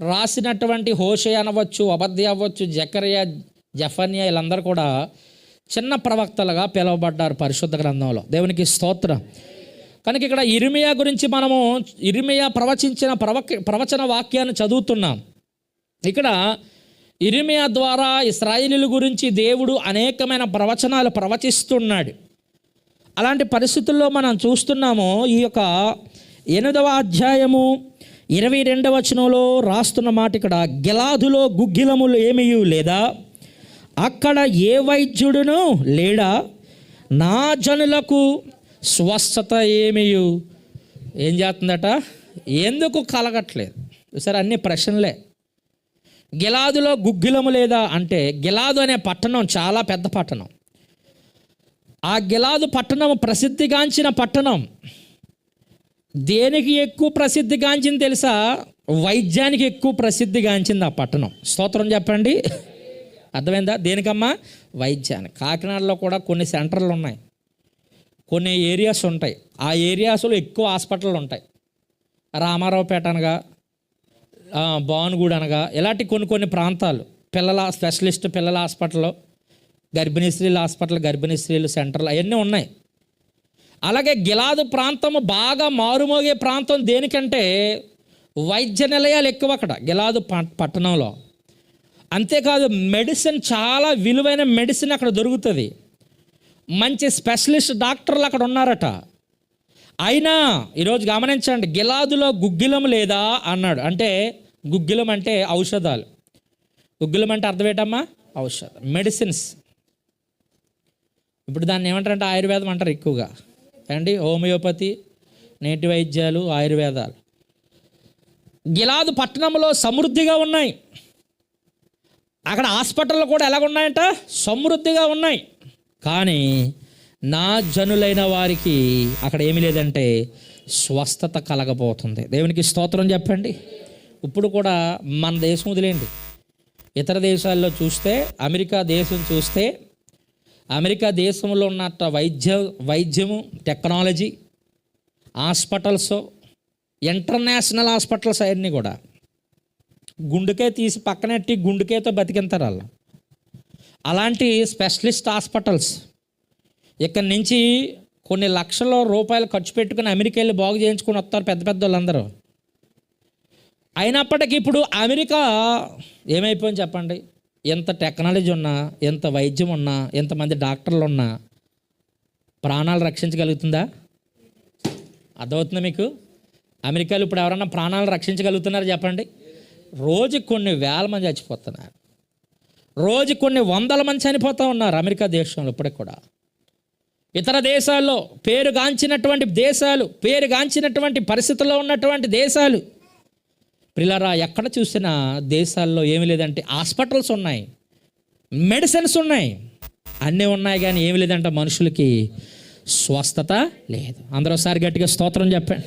రాసినటువంటి హోషేయ అనవచ్చు, అబద్య అవ్వచ్చు, జకర్యా, జఫన్యా వీళ్ళందరూ కూడా చిన్న ప్రవక్తలుగా పిలువబడ్డారు పరిశుద్ధ గ్రంథంలో. దేవునికి స్తోత్రం. కనుక ఇక్కడ ఇర్మియా గురించి మనము ఇర్మియా ప్రవచించిన ప్రవచన వాక్యాన్ని చదువుతున్నాం. ఇక్కడ ఇర్మియా ద్వారా ఇశ్రాయేలీయుల గురించి దేవుడు అనేకమైన ప్రవచనాలు ప్రవచిస్తున్నాడు. అలాంటి పరిస్థితుల్లో మనం చూస్తున్నాము. ఈ యొక్క 8వ అధ్యాయము 22వ వచనంలో రాస్తున్న మాట ఇక్కడ, గిలాదులో గుగ్గిలములు ఏమీయు లేదా, అక్కడ ఏ వైద్యుడును లేడా, నా జనులకు స్వస్థత ఏమీయు ఏం చేస్తుందట, ఎందుకు కలగట్లేదు? సరే, అన్ని ప్రశ్నలే. గిలాదులో గుగ్గిలము లేదా అంటే, గిలాదు అనే పట్టణం చాలా పెద్ద పట్టణం. ఆ గిలాదు పట్టణం ప్రసిద్ధిగాంచిన పట్టణం. దేనికి ఎక్కువ ప్రసిద్ధిగాంచింది తెలుసా? వైద్యానికి ఎక్కువ ప్రసిద్ధిగాంచింది ఆ పట్టణం. స్తోత్రం చెప్పండి. అర్థమైందా? దేనికమ్మా? వైద్యానికి. కాకినాడలో కూడా కొన్ని సెంటర్లు ఉన్నాయి, కొన్ని ఏరియాస్ ఉంటాయి. ఆ ఏరియాస్లో ఎక్కువ హాస్పిటళ్ళు ఉంటాయి. రామారావుపేట అనగా, భానుగూడ అనగా, ఇలాంటి కొన్ని ప్రాంతాలు పిల్లల స్పెషలిస్ట్ పిల్లల హాస్పిటల్, గర్భిణీ స్త్రీల హాస్పిటల్, గర్భిణీ స్త్రీలు సెంటర్లు అవన్నీ ఉన్నాయి. అలాగే గిలాదు ప్రాంతము బాగా మారుమోగే ప్రాంతం. దేనికంటే వైద్య నిలయాలు ఎక్కువ అక్కడ గిలాదు పట్టణంలో. అంతేకాదు, మెడిసిన్, చాలా విలువైన మెడిసిన్ అక్కడ దొరుకుతుంది. మంచి స్పెషలిస్ట్ డాక్టర్లు అక్కడ ఉన్నారట. అయినా ఈరోజు గమనించండి, గిలాదులో గుగ్గిలం లేదా అన్నాడు. అంటే గుగ్గిలం అంటే ఔషధాలు. గుగ్గిలం అంటే అర్థం ఏంటమ్మా? ఔషధం, మెడిసిన్స్. ఇప్పుడు దాన్ని ఏమంటారంటే ఆయుర్వేదం అంటారు ఎక్కువగా అండి. హోమియోపతి, నేటి వైద్యాలు, ఆయుర్వేదాలు. గిలాదు పట్టణంలో సమృద్ధిగా ఉన్నాయి. అక్కడ హాస్పిటళ్ళు కూడా ఎలాగున్నాయంట? సమృద్ధిగా ఉన్నాయి. కానీ నా జనులైన వారికి అక్కడ ఏమీ లేదంటే స్వస్థత కలగబోతుంది. దేవునికి స్తోత్రం చెప్పండి. ఇప్పుడు కూడా మన దేశం వదిలేండి, ఇతర దేశాల్లో చూస్తే, అమెరికా దేశం చూస్తే, అమెరికా దేశంలో ఉన్నట్టు వైద్యము, టెక్నాలజీ, హాస్పిటల్స్, ఇంటర్నేషనల్ హాస్పిటల్స్ అవన్నీ కూడా గుండెకే తీసి పక్కనెట్టి గుండెకేతో బతికింతారు వాళ్ళు. అలాంటి స్పెషలిస్ట్ హాస్పిటల్స్ ఇక్కడి నుంచి కొన్ని లక్షల రూపాయలు ఖర్చు పెట్టుకుని అమెరికా వెళ్ళి బాగు చేయించుకొని వస్తారు పెద్ద పెద్ద వాళ్ళందరూ. అయినప్పటికీ ఇప్పుడు అమెరికా ఏమైపోయింది చెప్పండి? ఎంత టెక్నాలజీ ఉన్నా, ఎంత వైద్యం ఉన్నా, ఎంతమంది డాక్టర్లు ఉన్నా ప్రాణాలు రక్షించగలుగుతుందా? అర్థమవుతుందా మీకు? అమెరికాలో ఇప్పుడు ఎవరన్నా ప్రాణాలు రక్షించగలుగుతున్నారు చెప్పండి? రోజు కొన్ని వేల మంది చచ్చిపోతున్నారు, రోజు కొన్ని వందల మంది చనిపోతూ ఉన్నారు అమెరికా దేశంలో ఇప్పటికి కూడా. ఇతర దేశాల్లో పేరుగాంచినటువంటి దేశాలు, పేరుగాంచినటువంటి పరిస్థితుల్లో ఉన్నటువంటి దేశాలు, ప్రియులారా, ఎక్కడ చూసినా దేశాల్లో ఏమీ లేదంటే హాస్పిటల్స్ ఉన్నాయి, మెడిసిన్స్ ఉన్నాయి, అన్నీ ఉన్నాయి. కానీ ఏమీ లేదంటే మనుషులకి స్వస్థత లేదు. అందరూ ఒకసారి గట్టిగా స్తోత్రం చెప్పండి.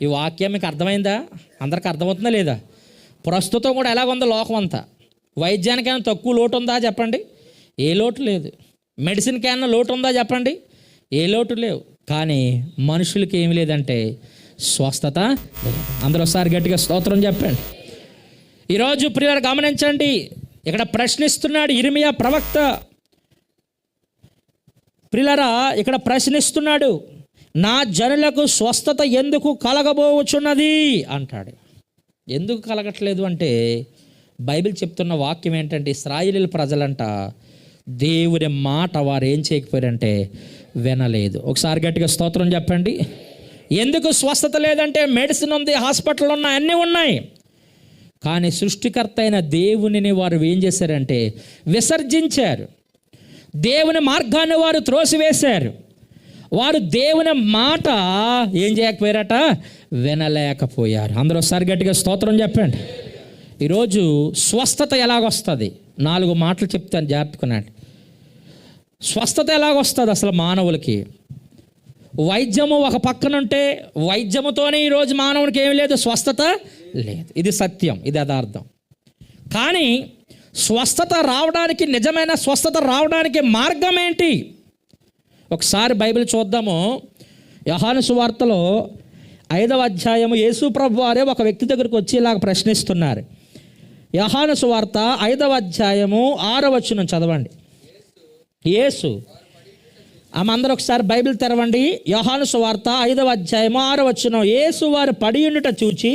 ఈ వాక్యం మీకు అర్థమైందా? అందరికి అర్థమవుతుందా లేదా? ప్రస్తుతం కూడా ఎలాగుందో లోకం అంతా, వైద్యానికైనా తక్కువ లోటు ఉందా చెప్పండి? ఏ లోటు లేదు. మెడిసిన్కైనా లోటు ఉందా చెప్పండి? ఏ లోటు లేవు. కానీ మనుషులకి ఏమి లేదంటే స్వస్థత లేదు. అందరూ ఒకసారి గట్టిగా స్తోత్రం చెప్పండి. ఈరోజు ప్రియులారా గమనించండి, ఇక్కడ ప్రశ్నిస్తున్నాడు ఇర్మియా ప్రవక్త. ప్రియులారా ఇక్కడ ప్రశ్నిస్తున్నాడు, నా జనులకు స్వస్థత ఎందుకు కలగబోచున్నది అంటాడు. ఎందుకు కలగట్లేదు అంటే బైబిల్ చెప్తున్న వాక్యం ఏంటంటే, ఇశ్రాయేలీయుల ప్రజలంట దేవుని మాట వారు ఏం చేయకపోయారంటే వినలేదు. ఒకసారి గట్టిగా స్తోత్రం చెప్పండి. ఎందుకు స్వస్థత లేదంటే మెడిసిన్ ఉంది, హాస్పిటల్ ఉన్నాయి, అన్నీ ఉన్నాయి. కానీ సృష్టికర్త అయిన దేవునిని వారు ఏం చేశారంటే విసర్జించారు. దేవుని మార్గాన్ని వారు త్రోసివేశారు. వారు దేవుని మాట ఏం చేయకపోయారట? వినలేకపోయారు. అందరూ ఒకసారి గట్టిగా స్తోత్రం చెప్పండి. ఈరోజు స్వస్థత ఎలాగొస్తుంది? 4 మాటలు చెప్తాను, జాగ్రత్తకున్నాడు. స్వస్థత ఎలాగొస్తుంది అసలు మానవులకి? వైద్యము ఒక పక్కన ఉంటే, వైద్యముతోనే ఈరోజు మానవునికి ఏమి లేదు, స్వస్థత లేదు. ఇది సత్యం, ఇది యథార్థం. కానీ స్వస్థత రావడానికి, నిజమైన స్వస్థత రావడానికి మార్గం ఏంటి? ఒకసారి బైబిల్ చూద్దాము. యోహాను సువార్తలో 5వ అధ్యాయము యేసు ప్రభు వారే ఒక వ్యక్తి దగ్గరికి వచ్చి ఇలాగ ప్రశ్నిస్తున్నారు. యోహాను సువార్త 5వ అధ్యాయము 6వ వచనం చదవండి. యేసు అందరూ ఒకసారి బైబిల్ తెరవండి. యోహాను సువార్త 5వ అధ్యాయము 6వ వచనం. యేసు వారు పడి ఉండుట చూచి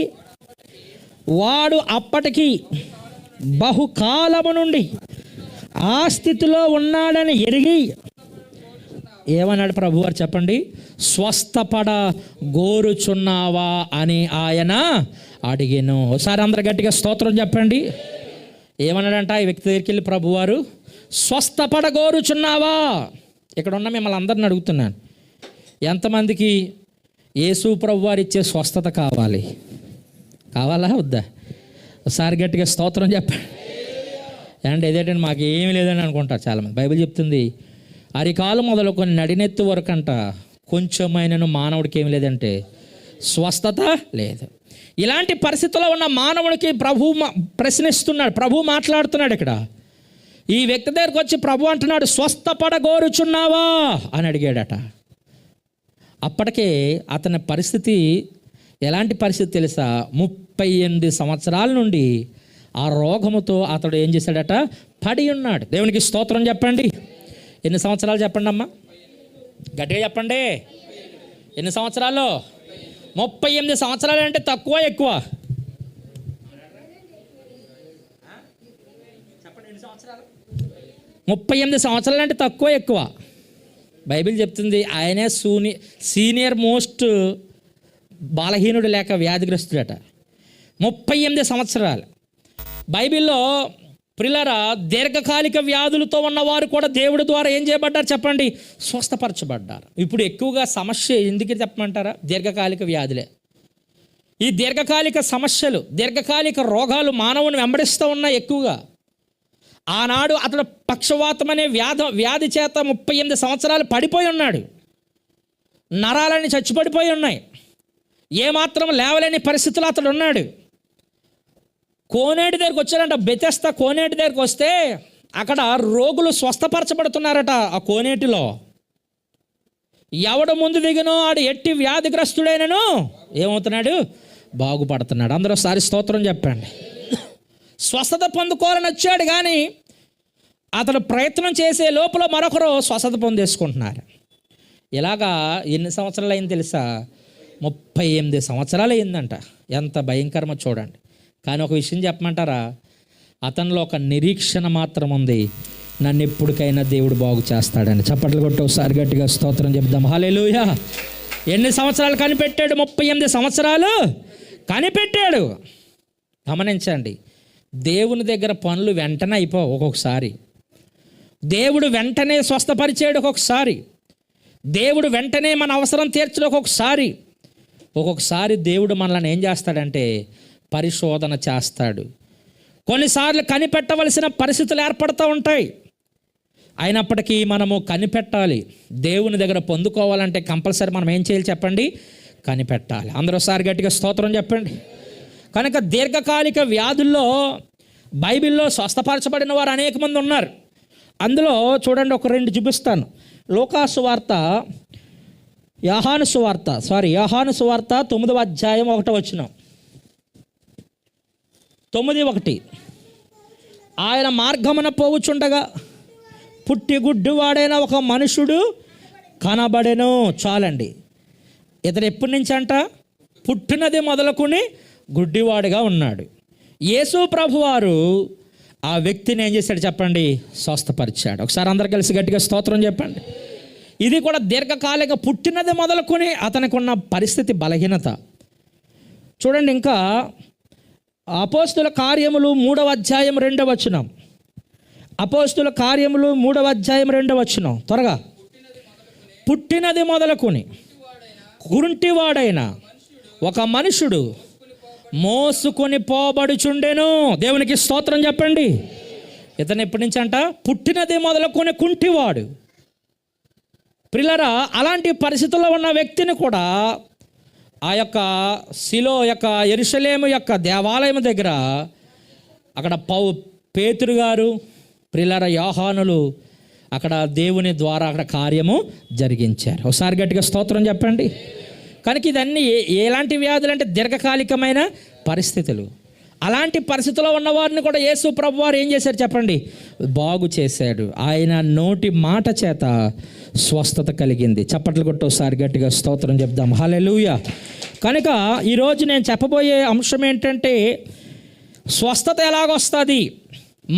వాడు అప్పటికి బహుకాలము నుండి ఆ స్థితిలో ఉన్నాడని ఎరిగి ఏమన్నాడు ప్రభువారు చెప్పండి? స్వస్థపడ గోరుచున్నావా అని ఆయన అడిగాను. ఒకసారి అందరు గట్టిగా స్తోత్రం చెప్పండి. ఏమన్నాడంట ఈ వ్యక్తి దగ్గరికి వెళ్ళి ప్రభువారు? స్వస్థపడ గోరుచున్నావా. ఇక్కడ ఉన్న మిమ్మల్ని అందరిని అడుగుతున్నాను, ఎంతమందికి యేసు ప్రభువారు ఇచ్చే స్వస్థత కావాలి? కావాలా వద్దా? ఒకసారి గట్టిగా స్తోత్రం చెప్పండి. అండ్ ఏదేంటంటే మాకు ఏమీ లేదని అనుకుంటారు చాలామంది. బైబిల్ చెప్తుంది అరికాలు మొదలుకొని నడినెత్తు వరకంట కొంచెమైనను మానవుడికి ఏమి లేదంటే స్వస్థత లేదు. ఇలాంటి పరిస్థితుల్లో ఉన్న మానవుడికి ప్రభు ప్రశ్నిస్తున్నాడు, ప్రభు మాట్లాడుతున్నాడు. ఇక్కడ ఈ వ్యక్తి దగ్గరకు వచ్చి ప్రభు అంటున్నాడు, స్వస్థపడగోరుచున్నావా అని అడిగాడట. అప్పటికే అతని పరిస్థితి ఎలాంటి పరిస్థితి తెలుసా? 38 సంవత్సరాల నుండి ఆ రోగముతో అతడు ఏం చేశాడట? పడి ఉన్నాడు. దేవునికి స్తోత్రం చెప్పండి. ఎన్ని సంవత్సరాలు చెప్పండి అమ్మా, గట్టిగా చెప్పండి. ఎన్ని సంవత్సరాలు? 38 సంవత్సరాలు. అంటే తక్కువ ఎక్కువ? చెప్పండి, ఎన్ని సంవత్సరాలు? 38 సంవత్సరాలు అంటే తక్కువ ఎక్కువ? బైబిల్ చెప్తుంది ఆయనే సీనియర్ మోస్ట్ బలహీనుడు లేక వ్యాధిగ్రస్తుడట. 38 సంవత్సరాలు. బైబిల్లో ప్రియులారా, దీర్ఘకాలిక వ్యాధులతో ఉన్నవారు కూడా దేవుడి ద్వారా ఏం చేయబడ్డారు చెప్పండి? స్వస్థపరచబడ్డారు. ఇప్పుడు ఎక్కువగా సమస్య ఎందుకు చెప్పమంటారా? దీర్ఘకాలిక వ్యాధులే. ఈ దీర్ఘకాలిక సమస్యలు, దీర్ఘకాలిక రోగాలు మానవుని వెంబడిస్తూ ఉన్నాయి ఎక్కువగా. ఆనాడు అతడు పక్షవాతం అనే వ్యాధి చేత 38 సంవత్సరాలు పడిపోయి ఉన్నాడు. నరాలని చచ్చిపడిపోయి ఉన్నాయి. ఏమాత్రం లేవలేని పరిస్థితుల్లో అతడు ఉన్నాడు. కోనేటి దగ్గరికి వచ్చాడంట. బెతెస్దా కోనేటి దగ్గరికి వస్తే అక్కడ రోగులు స్వస్థపరచబడుతున్నారట. ఆ కోనేటిలో ఎవడు ముందు దిగినో ఆడు ఎట్టి వ్యాధిగ్రస్తుడైనను ఏమవుతున్నాడు? బాగుపడుతున్నాడు. అందరూ ఒకసారి స్తోత్రం చెప్పండి. స్వస్థత పొందుకోవాలని వచ్చాడు, కానీ అతడు ప్రయత్నం చేసే లోపల మరొకరు స్వస్థత పొందేసుకుంటున్నారు. ఇలాగా ఎన్ని సంవత్సరాలు అయింది తెలుసా? 38 సంవత్సరాలు అయిందంట. ఎంత భయంకరమో చూడండి. కానీ ఒక విషయం చెప్పమంటారా? అతనిలో ఒక నిరీక్షణ మాత్రం ఉంది, నన్ను ఎప్పటికైనా దేవుడు బాగు చేస్తాడని. చప్పట్లు కొట్టి ఒకసారి గట్టిగా స్తోత్రం చెప్దాం. హల్లెలూయా. ఎన్ని సంవత్సరాలు కనిపెట్టాడు? 38 సంవత్సరాలు కనిపెట్టాడు. గమనించండి, దేవుని దగ్గర పనులు వెంటనే అయిపోవు. ఒక్కొక్కసారి దేవుడు వెంటనే స్వస్థపరిచాడు, ఒక్కొక్కసారి దేవుడు వెంటనే మన అవసరం తీర్చడు, ఒక్కొక్కసారి దేవుడు మనల్ని ఏం చేస్తాడంటే పరిశోధన చేస్తాడు. కొన్నిసార్లు కనిపెట్టవలసిన పరిస్థితులు ఏర్పడుతూ ఉంటాయి. అయినప్పటికీ మనము కనిపెట్టాలి. దేవుని దగ్గర పొందుకోవాలంటే కంపల్సరీ మనం ఏం చేయాలి చెప్పండి? కనిపెట్టాలి. అందరూ ఒకసారి గట్టిగా స్తోత్రం చెప్పండి. కనుక దీర్ఘకాలిక వ్యాధుల్లో బైబిల్లో స్వస్థపరచబడిన వారు అనేక మంది ఉన్నారు. అందులో చూడండి, ఒక 2 చూపిస్తాను. యోహాను సువార్త 9వ అధ్యాయం 1వ వచనం. 9:1. ఆయన మార్గమున పోవుచుండగా పుట్టి గుడ్డివాడైన ఒక మనుషుడు కనబడెను. చాలండి. ఇతను ఎప్పటి నుంచి అంట? పుట్టినది మొదలుకొని గుడ్డివాడుగా ఉన్నాడు. యేసు ప్రభువారు ఆ వ్యక్తిని ఏం చేశాడు చెప్పండి? స్వస్థపరిచాడు. ఒకసారి అందరు కలిసి గట్టిగా స్తోత్రం చెప్పండి. ఇది కూడా దీర్ఘకాలిక, పుట్టినది మొదలుకొని అతనికి ఉన్న పరిస్థితి బలహీనత. చూడండి, ఇంకా అపోస్తుల కార్యములు 3వ అధ్యాయం 2వ వచనం. అపోస్తుల కార్యములు 3వ అధ్యాయం 2వ వచనం. త్వరగా. పుట్టినది మొదలుకొని గుంటివాడైన ఒక మనుషుడు మోసుకొని పోబడుచుండెను. దేవునికి స్తోత్రం చెప్పండి. ఇతను ఎప్పటి నుంచి అంట? పుట్టినది మొదలుకొని కుంటివాడు. ప్రియులారా, అలాంటి పరిస్థితుల్లో ఉన్న వ్యక్తిని కూడా ఆ యొక్క శిలో యొక్క యెరూషలేము యొక్క దేవాలయం దగ్గర అక్కడ పేతురు గారు, ప్రియులారా యోహానులు అక్కడ దేవుని ద్వారా అక్కడ కార్యము జరిగించారు. ఒకసారి గట్టిగా స్తోత్రం చెప్పండి. కనుక ఇదన్నీ ఎలాంటి వ్యాధులు అంటే దీర్ఘకాలికమైన పరిస్థితులు. అలాంటి పరిస్థితిలో ఉన్నవారిని కూడా యేసు ప్రభువారు ఏం చేశారు చెప్పండి? బాగు చేశాడు. ఆయన నోటి మాట చేత స్వస్థత కలిగింది. చప్పట్లు కొట్టి ఒకసారి గట్టిగా స్తోత్రం చెప్దాం. హల్లెలూయా. కనుక ఈరోజు నేను చెప్పబోయే అంశం ఏంటంటే, స్వస్థత ఎలాగొస్తుంది,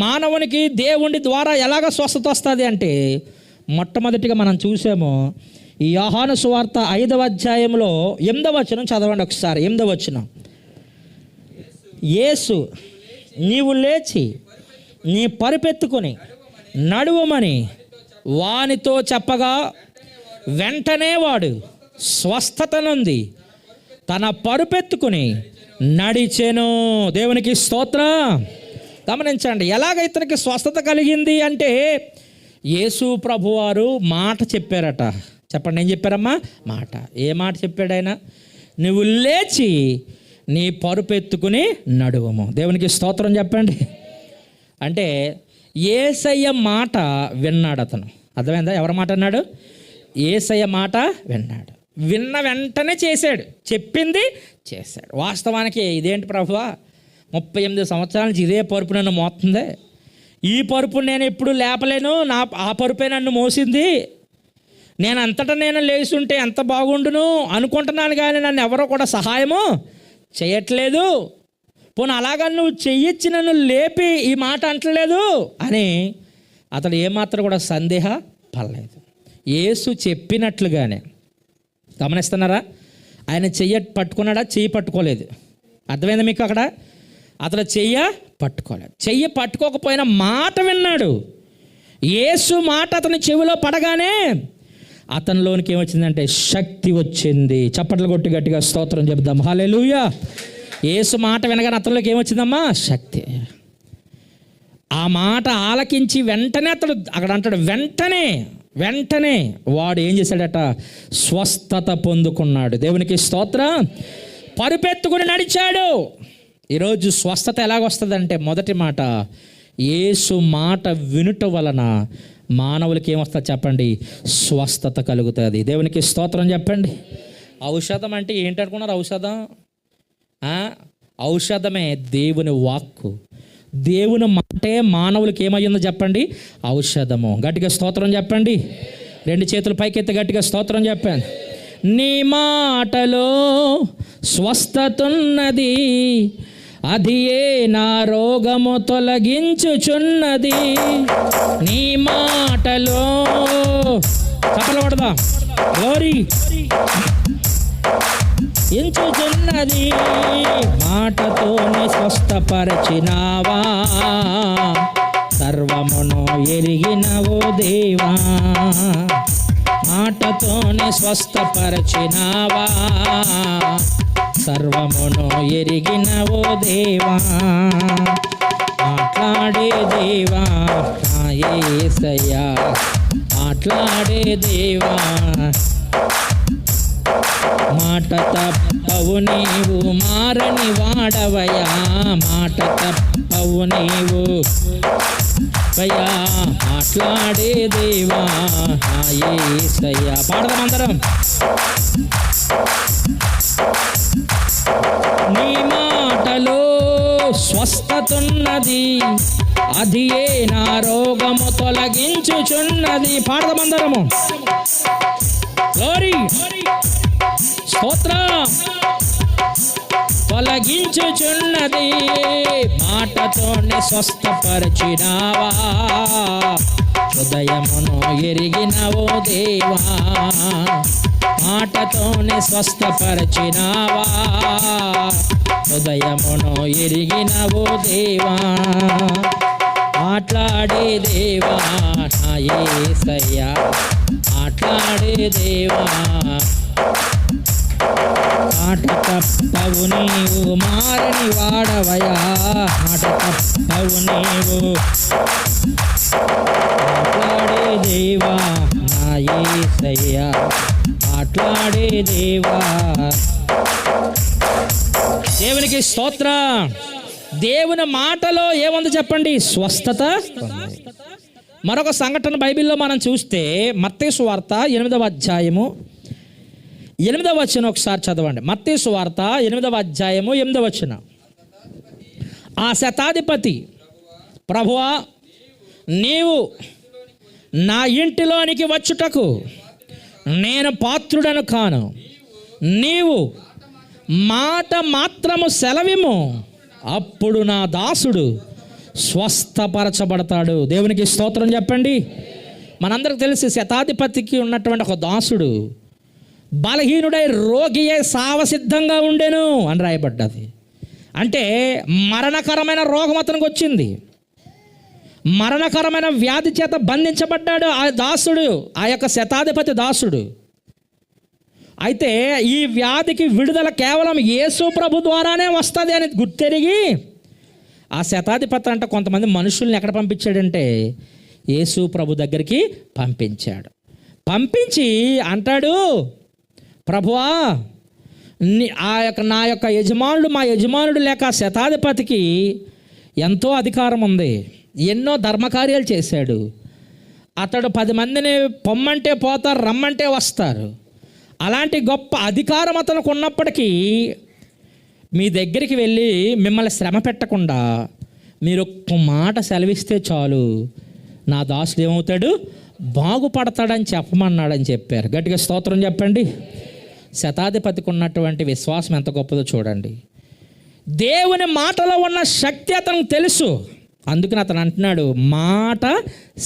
మానవునికి దేవుని ద్వారా ఎలాగ స్వస్థత వస్తుంది అంటే, మొట్టమొదటిగా మనం చూసాము ఈ యోహాను సువార్త 5వ అధ్యాయంలో 8వ వచనం చదవండి ఒకసారి. 8వ వచనం, యేసు నీవు లేచి నీ పరుపెత్తుకొని నడువమని వానితో చెప్పగా వెంటనే వాడు స్వస్థత నొంది తన పరుపెత్తుకుని నడిచెను. దేవునికి స్తోత్రం. గమనించండి, ఎలాగ ఇతనికి స్వస్థత కలిగింది అంటే, యేసు ప్రభువారు మాట చెప్పారట. చెప్పండి, ఏం చెప్పారమ్మా? మాట. ఏ మాట చెప్పాడు ఆయన? నువ్వు లేచి నీ పరుపెత్తుకుని నడువము. దేవునికి స్తోత్రం చెప్పండి. అంటే యేసయ్య మాట విన్నాడు అతను. అర్థమైందా? ఎవరి మాట అన్నాడు? యేసయ్య మాట విన్నాడు. విన్న వెంటనే చేశాడు, చెప్పింది చేశాడు. వాస్తవానికి ఇదేంటి ప్రభువా, 38 సంవత్సరాల నుంచి ఇదే పరుపు నన్ను మోస్తుంది, ఈ పరుపు నేను ఎప్పుడు లేపలేను, ఆ పరుపే నన్ను మోసింది, నేను అంతటా నేను లేచుంటే ఎంత బాగుండును అనుకుంటున్నాను, కానీ నన్ను ఎవరో కూడా సహాయము చేయట్లేదు, పోనీ అలాగా నువ్వు చెయ్యొచ్చి నన్ను లేపి ఈ మాట అంటలేదు అని అతడు ఏమాత్రం కూడా సందేహ పడలేదు. యేసు చెప్పినట్లుగానే. గమనిస్తున్నారా? ఆయన చెయ్యి పట్టుకున్నాడా? చెయ్యి పట్టుకోలేదు. అర్థమైందా మీకు? అక్కడ అతడు చెయ్య పట్టుకోలేదు. చెయ్యి పట్టుకోకపోయినా మాట విన్నాడు. యేసు మాట అతని చెవిలో పడగానే అతనిలోనికి ఏమొచ్చిందంటే శక్తి వచ్చింది. చప్పట్లు కొట్టి గట్టిగా స్తోత్రం చెప్దాం. హల్లెలూయా. యేసు మాట వినగానే అతనిలోకి ఏమొచ్చిందమ్మా? శక్తి. ఆ మాట ఆలకించి వెంటనే అతడు అక్కడ అంటాడు, వెంటనే వాడు ఏం చేశాడట? స్వస్థత పొందుకున్నాడు. దేవునికి స్తోత్రం. పరుపెత్తుకుని నడిచాడు. ఈరోజు స్వస్థత ఎలాగొస్తుందంటే, మొదటి మాట, యేసు మాట వినుట వలన మానవులకి ఏమొస్తుంది చెప్పండి? స్వస్థత కలుగుతుంది. దేవునికి స్తోత్రం చెప్పండి. ఔషధం అంటే ఏంటనుకున్నారు? ఔషధమే దేవుని వాక్కు. దేవుని మాటే మానవులకి ఏమయ్యిందో చెప్పండి? ఔషధము. గట్టిగా స్తోత్రం చెప్పండి. 2 చేతులు పైకెత్తి గట్టిగా స్తోత్రం చెప్పండి. నీ మాటలో స్వస్థతున్నది, అది ఏ నా రోగము తొలగించుచున్నది. నీ మాటలో చప్పట్లు కొడదాం. గ్లోరీ. ఎంచుచున్నది, మాటతోనే స్వస్థపరచినావా, సర్వమును ఎరిగినవో దేవా. మాటతోనే స్వస్థపరచినావా, సర్వమును ఎరిగినవో దేవా. మాట్లాడే దేవా నా యేసయ్యా, మాట్లాడే దేవా. మాట తప్పవు నీవు మారని వాడవయా, మాట తప్పవు నీవు వయా. మాట్లాడే దేవా నా యేసయ్యా. పాడదాం అందరం. నీ మాటలో స్వస్థతున్నది, అది ఏ నా రోగము తొలగించుచున్నది. పాడదాం అందరము. గ్లోరీ. స్తోత్రం. తొలగించుచున్నది, మాటతోనే స్వస్థపరచినావా, హృదయమును ఎరిగినవో దేవా. మాటతోనే స్వస్థపరచినావా, హృదయమును ఎరిగినవో దేవా. మాట్లాడే దేవా నా యేసయ్యా, మాట్లాడే దేవా. మాట తప్పవు నీవు మారని వాడవయా, మాట తప్పవు నీవు. మాట్లాడే దేవా నా యేసయ్యా, మాట్లాడే దేవా. దేవునికి స్తోత్రం. దేవుని మాటలో ఏముంది చెప్పండి? స్వస్థత. మరొక సంఘటన బైబిల్లో మనం చూస్తే మత్తయి సువార్త 8వ అధ్యాయము 8వ వచనం ఒకసారి చదవండి. మత్తయి సువార్త 8వ అధ్యాయము 8వ వచనం. ఆ శతాధిపతి, ప్రభువా నీవు నా ఇంటిలోనికి వచ్చుటకు నేను పాత్రుడను కాను, నీవు మాట మాత్రము సెలవిము, అప్పుడు నా దాసుడు స్వస్థపరచబడతాడు. దేవునికి స్తోత్రం చెప్పండి. మనందరికి తెలిసి శతాధిపతికి ఉన్నటువంటి ఒక దాసుడు బలహీనుడై రోగియే సావసిద్ధంగా ఉండెను అని రాయబడ్డది. అంటే మరణకరమైన రోగం అతనికి వచ్చింది, మరణకరమైన వ్యాధి చేత బంధించబడ్డాడు ఆ దాసుడు, ఆ యొక్క శతాధిపతి దాసుడు. అయితే ఈ వ్యాధికి విడుదల కేవలం యేసు ప్రభు ద్వారానే వస్తుంది అని గుర్తెరిగి ఆ శతాధిపతి అంటే కొంతమంది మనుషుల్ని ఎక్కడ పంపించాడంటే యేసు ప్రభు దగ్గరికి పంపించాడు. పంపించి అంటాడు, ప్రభువా నా యొక్క యజమానుడు, మా యజమానుడు లేక శతాధిపతికి ఎంతో అధికారం ఉంది, ఎన్నో ధర్మకార్యాలు చేశాడు, అతడు 10 మందిని పొమ్మంటే పోతారు, రమ్మంటే వస్తారు, అలాంటి గొప్ప అధికారం అతనికి ఉన్నప్పటికీ మీ దగ్గరికి వెళ్ళి మిమ్మల్ని శ్రమ పెట్టకుండా మీరు ఒక్క మాట సెలవిస్తే చాలు, నా దాసుడు ఏమవుతాడు, బాగుపడతాడని చెప్పమన్నాడని చెప్పారు. గట్టిగా స్తోత్రం చెప్పండి. శతాధిపతికి ఉన్నటువంటి విశ్వాసం ఎంత గొప్పదో చూడండి. దేవుని మాటలో ఉన్న శక్తి అతనికి తెలుసు, అందుకని అతను అంటున్నాడు, మాట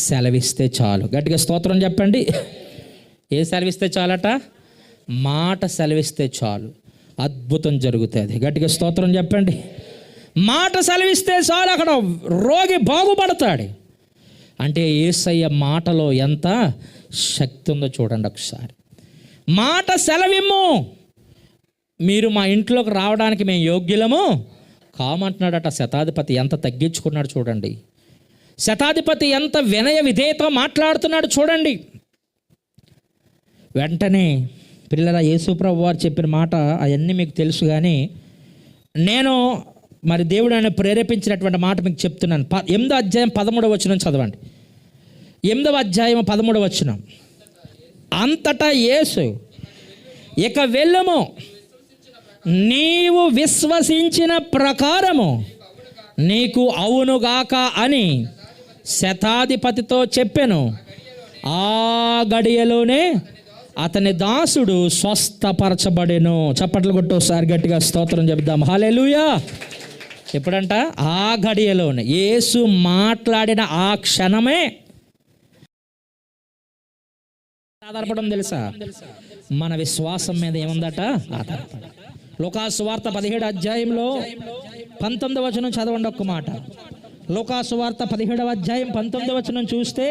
సెలవిస్తే చాలు. గట్టిగా స్తోత్రం చెప్పండి. ఏ సెలవిస్తే చాలట? మాట సెలవిస్తే చాలు, అద్భుతం జరుగుతుంది. గట్టిగా స్తోత్రం చెప్పండి. మాట సెలవిస్తే చాలు, అక్కడ రోగి బాగుపడతాడు. అంటే యేసయ్య మాటలో ఎంత శక్తి ఉందో చూడండి ఒకసారి. మాట సెలవిమ్ము, మీరు మా ఇంట్లోకి రావడానికి మేము యోగ్యులము కామంటున్నాడట. శతాధిపతి ఎంత తగ్గించుకున్నాడు చూడండి. శతాధిపతి ఎంత వినయ విధేయతో మాట్లాడుతున్నాడు చూడండి. వెంటనే పిల్లల యేసు ప్రభు వారు చెప్పిన మాట అవన్నీ మీకు తెలుసు, కానీ నేను మరి దేవుడు ఆయన ప్రేరేపించినటువంటి మాట మీకు చెప్తున్నాను. 8వ అధ్యాయం 13వ వచనం చదవండి. 8వ అధ్యాయం 13వ వచనం. అంతటా యేసు, ఇక వెళ్ళము, నీవు విశ్వసించిన ప్రకారము నీకు అవునుగాక అని శతాధిపతితో చెప్పెను. ఆ గడియలోనే అతని దాసుడు స్వస్థపరచబడెను. చప్పట్లు కొట్టు ఒకసారి గట్టిగా స్తోత్రం చెప్దాం. హల్లెలూయా. ఎప్పుడంట? ఆ గడియలోనే, యేసు మాట్లాడిన ఆ క్షణమే ఆధారపడడం తెలుసా? మన విశ్వాసం మీద ఏముందట? ఆధారపడ. లూకాసు సువార్త 17వ అధ్యాయంలో 19వ వచనం చదవండి ఒక్క మాట. లూకాసు సువార్త 17వ అధ్యాయం 19వ వచనం చూస్తే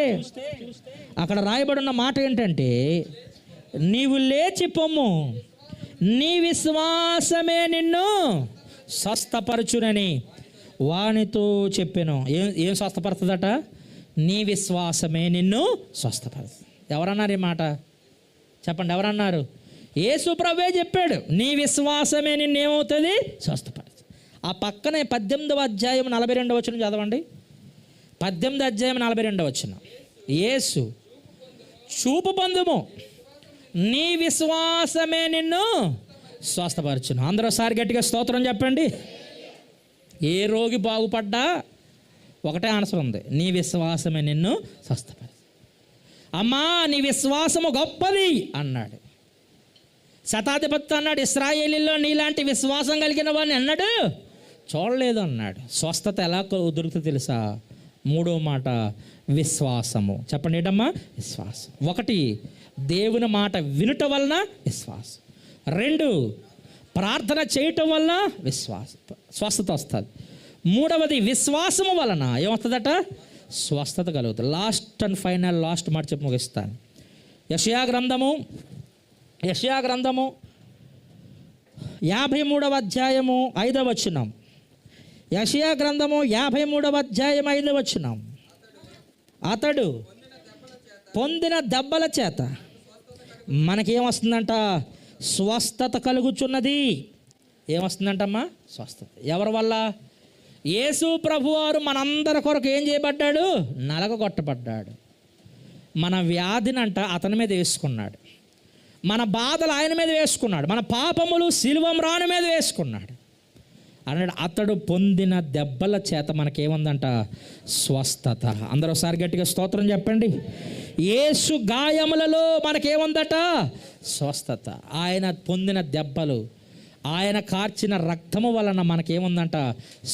అక్కడ రాయబడిన మాట ఏంటంటే, నీవు లేచి పొమ్ము, నీ విశ్వాసమే నిన్ను స్వస్థపరచునని వానితో చెప్పాను. ఏం స్వస్థపడుతుందట? నీ విశ్వాసమే నిన్ను స్వస్థపరుస్తుంది. ఎవరన్నారు ఈ మాట? చెప్పండి, ఎవరన్నారు? యేసు ప్రభువే చెప్పాడు, నీ విశ్వాసమే నిన్ను ఏమవుతుంది? స్వస్థపరుస్తుంది. ఆ పక్కనే 18వ అధ్యాయం 42వ వచనం చదవండి. 18వ అధ్యాయం 42వ వచనం. యేసు, చూపు పొందుము, నీ విశ్వాసమే నిన్ను స్వస్థపరచును. అందరోసారి గట్టిగా స్తోత్రం చెప్పండి. ఏ రోగి బాగుపడ్డా ఒకటే ఆన్సర్ ఉంది, నీ విశ్వాసమే నిన్ను స్వస్థపరచు. అమ్మా నీ విశ్వాసము గొప్పది అన్నాడు. శతాధిపతి అన్నాడు, ఇశ్రాయేలీలో నీలాంటి విశ్వాసం కలిగిన వాడిని అన్నాడు చూడలేదు అన్నాడు. స్వస్థత ఎలా దొరుకుతుంది తెలుసా? 3వ మాట, విశ్వాసము. చెప్పండి ఏంటమ్మా? విశ్వాసం. 1, దేవుని మాట వినుట వలన విశ్వాసం. 2, ప్రార్థన చేయటం వలన విశ్వాసం, స్వస్థత వస్తుంది. 3వది, విశ్వాసము వలన ఏమవుతుందట? స్వస్థత కలుగుతుంది. లాస్ట్ అండ్ ఫైనల్, లాస్ట్ మాట చెప్పి ముగిస్తాను. యెషయా గ్రంథము 53వ అధ్యాయము 5వ వచనం. యెషయా గ్రంథము 53వ అధ్యాయం 5వ వచనం. అతడు పొందిన దెబ్బల చేత మనకేమొస్తుందంట? స్వస్థత కలుగుచున్నది. ఏమొస్తుందంటమ్మా? స్వస్థత. ఎవరి వల్ల? యేసు ప్రభువారు మనందరి కొరకు ఏం చేయబడ్డాడు? నలగగొట్టబడ్డాడు. మన వ్యాధినంట అతని మీద వేసుకున్నాడు, మన బాధలు ఆయన మీద వేసుకున్నాడు, మన పాపములు సిలువ మ్రాను మీద వేసుకున్నాడు. అన్నాడు. అతడు పొందిన దెబ్బల చేత మనకేముందంట? స్వస్థత. అందరూ ఒకసారి గట్టిగా స్తోత్రం చెప్పండి. యేసు గాయములలో మనకేముందట? స్వస్థత. ఆయన పొందిన దెబ్బలు, ఆయన కార్చిన రక్తము వలన మనకేముందంట?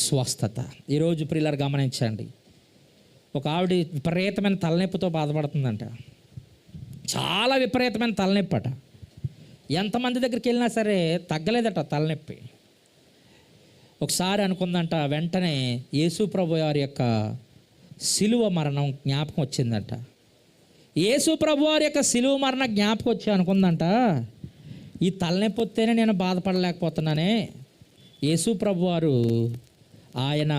స్వస్థత. ఈరోజు ప్రియులారు గమనించండి, ఒక ఆవిడ విపరీతమైన తలనొప్పితో బాధపడుతుందంట. చాలా విపరీతమైన తలనొప్పి అట. ఎంతమంది దగ్గరికి వెళ్ళినా సరే తగ్గలేదట తలనొప్పి. ఒకసారి అనుకుందంట, వెంటనే యేసు ప్రభు వారి యొక్క శిలువ మరణం జ్ఞాపకం వచ్చిందంట. యేసు ప్రభు వారి యొక్క శిలువ మరణ జ్ఞాపకం వచ్చి అనుకుందంట, ఈ తలనొప్పి వస్తేనే నేను బాధపడలేకపోతున్నానే. యేసు ప్రభు వారు ఆయన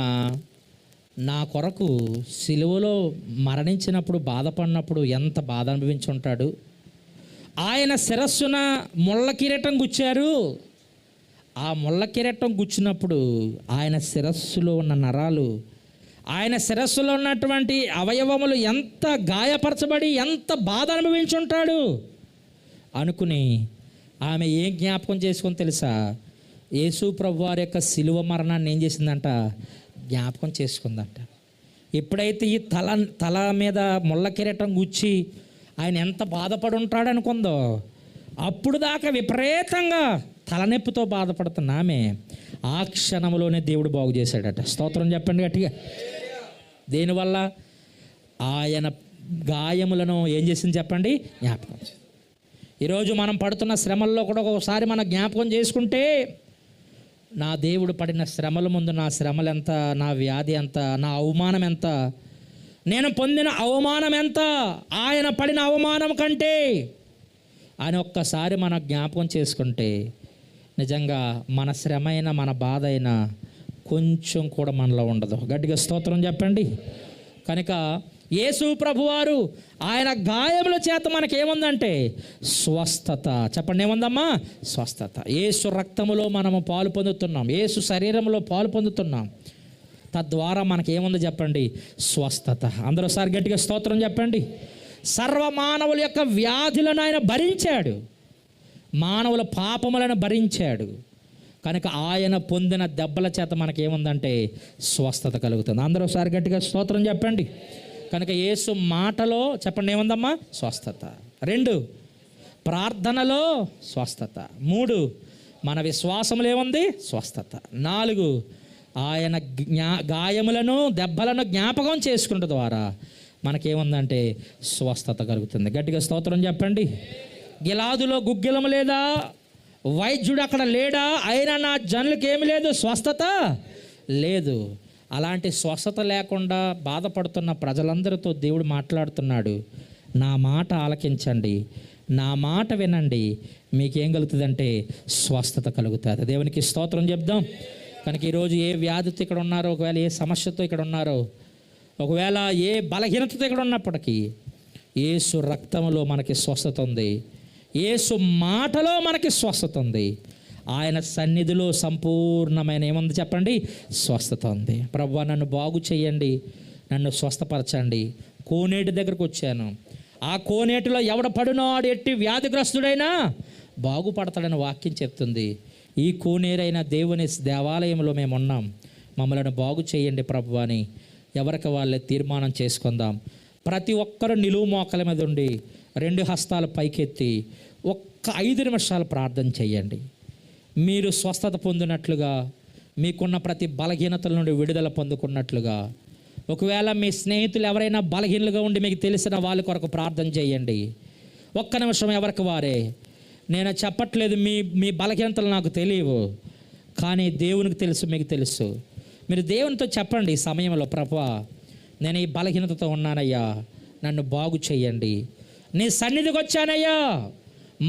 నా కొరకు శిలువలో మరణించినప్పుడు, బాధపడినప్పుడు ఎంత బాధ అనుభవించి ఉంటాడు. ఆయన శిరస్సున ముళ్ళ కిరీటం గుచ్చారు. ఆ ముళ్ళ కిరీటం గుచ్చినప్పుడు ఆయన శిరస్సులో ఉన్న నరాలు, ఆయన శిరస్సులో ఉన్నటువంటి అవయవములు ఎంత గాయపరచబడి ఎంత బాధ అనుభవించి ఉంటాడు అనుకుని ఆమె ఏం జ్ఞాపకం చేసుకొని తెలుసా? యేసు ప్రభు వారి యొక్క శిలువ మరణాన్ని ఏం చేసిందంట? జ్ఞాపకం చేసుకుందంట. ఎప్పుడైతే ఈ తల మీద ముళ్ళ కిరీటం గుచ్చి ఆయన ఎంత బాధపడి ఉంటాడు అనుకుందో, అప్పుడు దాకా విపరీతంగా తలనొప్పితో బాధపడుతున్న ఆమె ఆ క్షణంలోనే దేవుడు బాగు చేశాడట. స్తోత్రం చెప్పండి గట్టిగా. దేనివల్ల? ఆయన గాయములను ఏం చేసింది చెప్పండి? జ్ఞాపకం. ఈరోజు మనం పడుతున్న శ్రమల్లో కూడా ఒకసారి మనం జ్ఞాపకం చేసుకుంటే, నా దేవుడు పడిన శ్రమల ముందు నా శ్రమలు ఎంత, నా వ్యాధి ఎంత, నా అవమానం ఎంత, నేను పొందిన అవమానం ఎంత, ఆయన పడిన అవమానం కంటే అని ఒక్కసారి మనం జ్ఞాపకం చేసుకుంటే నిజంగా మన శ్రమ అయినా మన బాధ అయినా కొంచెం కూడా మనలో ఉండదు. గట్టిగా స్తోత్రం చెప్పండి. కనుక యేసు ప్రభువారు ఆయన గాయముల చేత మనకేముందంటే స్వస్థత. చెప్పండి, ఏముందమ్మా? స్వస్థత. యేసు రక్తములో మనము పాలు పొందుతున్నాం, యేసు శరీరంలో పాలు పొందుతున్నాం. తద్వారా మనకేముందో చెప్పండి? స్వస్థత. అందరూ ఒకసారి గట్టిగా స్తోత్రం చెప్పండి. సర్వమానవుల యొక్క వ్యాధులను ఆయన భరించాడు, మానవుల పాపములను భరించాడు. కనుక ఆయన పొందిన దెబ్బల చేత మనకేముందంటే స్వస్థత కలుగుతుంది. అందరూ ఒకసారి గట్టిగా స్తోత్రం చెప్పండి. కనుక యేసు మాటలో చెప్పండి, ఏముందమ్మా? స్వస్థత. 2, ప్రార్థనలో స్వస్థత. 3, మన విశ్వాసంలో ఏముంది? స్వస్థత. 4, ఆయన గాయములను దెబ్బలను జ్ఞాపకం చేసుకున్న ద్వారా మనకేముందంటే స్వస్థత కలుగుతుంది. గట్టిగా స్తోత్రం చెప్పండి. గిలాదులో గుగ్గిలం లేదా? వైద్యుడు అక్కడ లేడా? అయినా నా జనులకు ఏమి లేదు? స్వస్థత లేదు. అలాంటి స్వస్థత లేకుండా బాధపడుతున్న ప్రజలందరితో దేవుడు మాట్లాడుతున్నాడు. నా మాట ఆలకించండి, నా మాట వినండి, మీకేం కలుగుతుందంటే స్వస్థత కలుగుతుంది. దేవునికి స్తోత్రం చెప్దాం. కనుక ఈరోజు ఏ వ్యాధితో ఇక్కడ ఉన్నారో, ఒకవేళ ఏ సమస్యతో ఇక్కడ ఉన్నారో, ఒకవేళ ఏ బలహీనతతో ఇక్కడ ఉన్నప్పటికీ యేసు రక్తములో మనకి స్వస్థత ఉంది, యేసు మాటలో మనకి స్వస్థత ఉంది, ఆయన సన్నిధిలో సంపూర్ణమైన ఏముంది చెప్పండి? స్వస్థత ఉంది. ప్రభువా, నన్ను బాగు చేయండి, నన్ను స్వస్థపరచండి. కోనేటి దగ్గరకు వచ్చాను, ఆ కోనేటిలో ఎవడ పడునో ఆడు ఎట్టి వ్యాధిగ్రస్తుడైనా బాగుపడతాడని వాక్యం చెప్తుంది. ఈ కోనేరైన దేవుని దేవాలయంలో మేము ఉన్నాం, మమ్మల్ని బాగు చేయండి ప్రభువా అని ఎవరికి వాళ్ళే తీర్మానం చేసుకుందాం. ప్రతి ఒక్కరు నిలువు మోకల మీద ఉండి 2 హస్తాలు పైకెత్తి ఒక్క 5 నిమిషాలు ప్రార్థన చేయండి. మీరు స్వస్థత పొందినట్లుగా, మీకున్న ప్రతి బలహీనతల నుండి విడుదల పొందుకున్నట్లుగా. ఒకవేళ మీ స్నేహితులు ఎవరైనా బలహీనలుగా ఉండి మీకు తెలిసిన వాళ్ళ కొరకు ప్రార్థన చేయండి. ఒక్క నిమిషం ఎవరికి వారే. నేను చెప్పట్లేదు, మీ బలహీనతలు నాకు తెలియవు, కానీ దేవునికి తెలుసు, మీకు తెలుసు. మీరు దేవునితో చెప్పండి ఈ సమయంలో, ప్రభువా, నేను ఈ బలహీనతతో ఉన్నానయ్యా, నన్ను బాగు చేయండి. నీ సన్నిధికి వచ్చానయ్యా,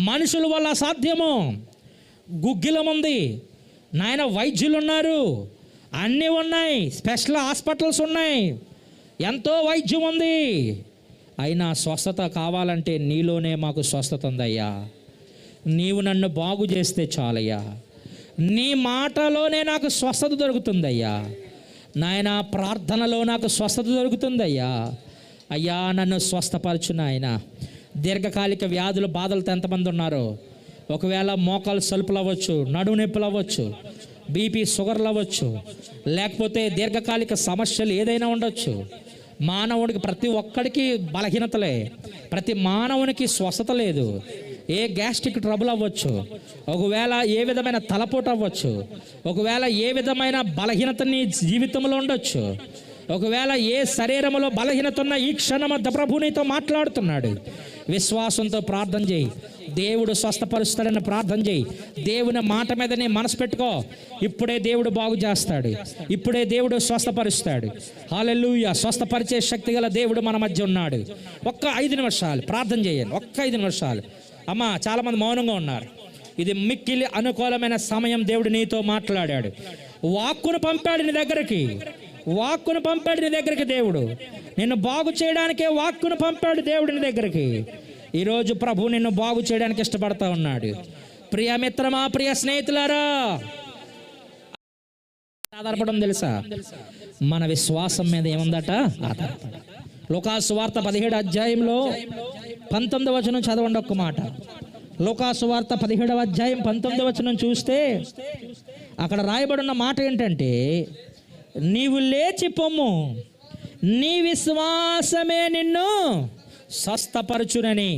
మనుషుల వల్ల అసాధ్యము. గుగ్గిలం ఉంది నాయన, వైద్యులు ఉన్నారు, అన్నీ ఉన్నాయి, స్పెషల్ హాస్పిటల్స్ ఉన్నాయి, ఎంతో వైద్యం ఉంది. అయినా స్వస్థత కావాలంటే నీలోనే మాకు స్వస్థత ఉందయ్యా. నీవు నన్ను బాగు చేస్తే చాలయ్యా. నీ మాటలోనే నాకు స్వస్థత దొరుకుతుందయ్యా. నాయన, ప్రార్థనలో నాకు స్వస్థత దొరుకుతుందయ్యా. అయ్యా, నన్ను స్వస్థపరచు నాయన. దీర్ఘకాలిక వ్యాధులు బాధలతో ఎంతమంది ఉన్నారో, ఒకవేళ మోకాలు సలుపులు అవ్వచ్చు, నడుము నొప్పులు అవ్వచ్చు, బీపీ, షుగర్లు అవ్వచ్చు, లేకపోతే దీర్ఘకాలిక సమస్యలు ఏదైనా ఉండొచ్చు. మానవుడికి ప్రతి ఒక్కడికి బలహీనతలే, ప్రతి మానవునికి స్వస్థత లేదు. ఏ గ్యాస్ట్రిక్ ట్రబుల్ అవ్వచ్చు, ఒకవేళ ఏ విధమైన తలపోటు అవ్వచ్చు, ఒకవేళ ఏ విధమైన బలహీనత నీ జీవితంలో ఉండొచ్చు, ఒకవేళ ఏ శరీరంలో బలహీనత ఉన్న ఈ క్షణమంతా ప్రభు నీతో మాట్లాడుతున్నాడు. విశ్వాసంతో ప్రార్థన చేయి, దేవుడు స్వస్థపరుస్తాడని ప్రార్థన చేయి. దేవుని మాట మీద నీ మనసు పెట్టుకో. ఇప్పుడే దేవుడు బాగు చేస్తాడు, ఇప్పుడే దేవుడు స్వస్థపరుస్తాడు. హల్లెలూయా. స్వస్థపరిచే శక్తి గల దేవుడు మన మధ్య ఉన్నాడు. ఒక్క 5 నిమిషాలు ప్రార్థన చేయండి, ఒక్క 5 నిమిషాలు. అమ్మ, చాలామంది మౌనంగా ఉన్నారు. ఇది మిక్కిలి అనుకూలమైన సమయం. దేవుడు నీతో మాట్లాడాడు, వాక్కును పంపాడు నీ దగ్గరికి, వాక్కును పంపాడు నీ దగ్గరికి. దేవుడు నిన్ను బాగు చేయడానికే వాక్కును పంపాడు దేవుడు నీ దగ్గరికి. ఈరోజు ప్రభు నిన్ను బాగు చేయడానికి ఇష్టపడతా ఉన్నాడు. ప్రియ మిత్రమా, ప్రియ స్నేహితులారా, ఆధారపడడం తెలుసా? మన విశ్వాసం మీద ఏముందట? ఆధారపడ. లూకాసు వార్త 17వ అధ్యాయంలో 19వ వచనం చదవండి ఒక్క మాట. లూకాసు వార్త 17వ అధ్యాయం 19వ వచనం చూస్తే అక్కడ రాయబడిన మాట ఏంటంటే, నీవు లేచి పొమ్ము, నీ విశ్వాసమే నిన్ను స్వస్థపరచునని